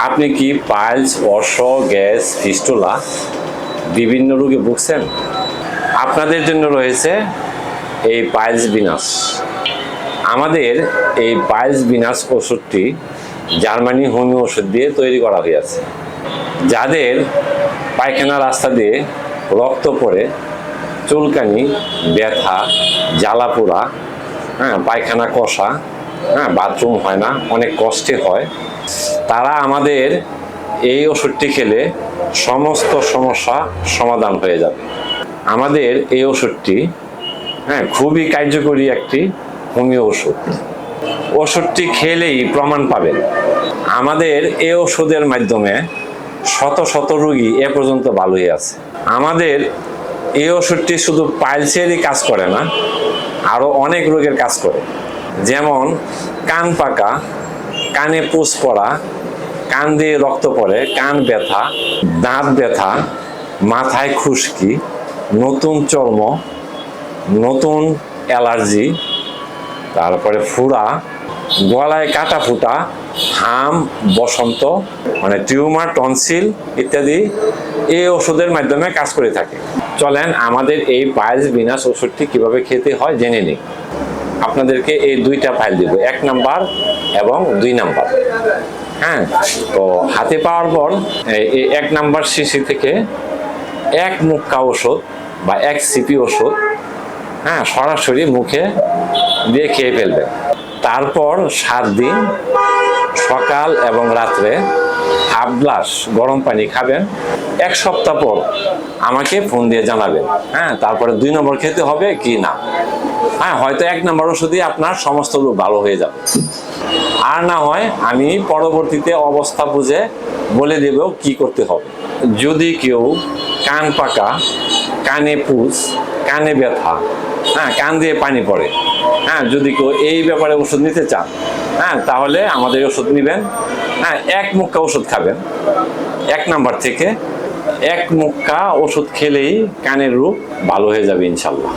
আপনি কি piles, অর্শ, gas, fistula বিভিন্ন রোগে ভুগছেন? আপনাদের জন্য রয়েছে এই পাইলস বিনাশ। আমাদের এই পাইলস বিনাশ ওষুধটি জার্মানি হোমিও ওষুধ দিয়ে তৈরি করা হয়েছে। যাদের পায়খানা রাস্তা দিয়ে রক্ত পড়ে, চুলকানি, ব্যথা, জ্বালাপোড়া, পায়খানা কষা, বাথরুম হয় না, অনেক কষ্টে হয়, তারা আমাদের এই ওষুধটি খেলে সমস্ত সমস্যা সমাধান হয়ে যাবে। আমাদের এই ওষুধটি খুবই কার্যকরী একটি হোমিও ওষুধ। ওষুধটি খেলেই প্রমাণ পাবেন। আমাদের এই ওষুধের মাধ্যমে শত শত রোগী এ পর্যন্ত ভালো হয়ে আছে। আমাদের এই ওষুধটি শুধু পাইলসেরই কাজ করে না, আরো অনেক রোগের কাজ করে। যেমন কান পাকা, কানে পুষ পড়া, কান দিয়ে রক্ত পড়ে, কান ব্যথা, দাঁত ব্যথা, মাথায় খুশকি, নতুন চর্ম, নতুন অ্যালার্জি, তারপরে ফুড়া, গলায় কাটা ফুটা, হাম, বসন্ত, মানে টিউমার, টনসিল ইত্যাদি এই ওষুধের মাধ্যমে কাজ করে থাকে। চলেন আমাদের এই পাইলস বিনাশ ওষুধটি কিভাবে খেতে হয় জেনে নিই। আপনাদেরকে এই দুইটা ফাইল দিব, 1 নাম্বার এবং 2 নাম্বার। তো হাতে পাওয়ার পর এই 1 নাম্বার শিশি থেকে 1 মুক্কা ওষুধ বা 1 সিপি ওষুধ সরাসরি মুখে দিয়ে খেয়ে ফেলবেন। তারপর 7 দিন সকাল এবং রাত্রে হাফ গ্লাস গরম পানি খাবেন। 1 সপ্তাহ পর আমাকে ফোন দিয়ে জানাবেন। তারপরে 2 নম্বর খেতে হবে কি না। হয়তো 1 নম্বর ওষুধই আপনার সমস্ত রোগ ভালো হয়ে যাবে, আর না হয় আমি পরবর্তীতে অবস্থা বুঝে বলে দেব কি করতে হবে। যদি কেউ কান পাকা, কানে পুষ, কানে ব্যথা, কান দিয়ে পানি পড়ে, যদি কেউ এই ব্যাপারে ওষুধ নিতে চান, তাহলে আমাদের ওষুধ নেবেন। 1 মুক্কা ওষুধ খাবেন। 1 নাম্বার থেকে 1 মুক্কা ওষুধ খেলেই কানের রোগ ভালো হয়ে যাবে ইনশাল্লাহ।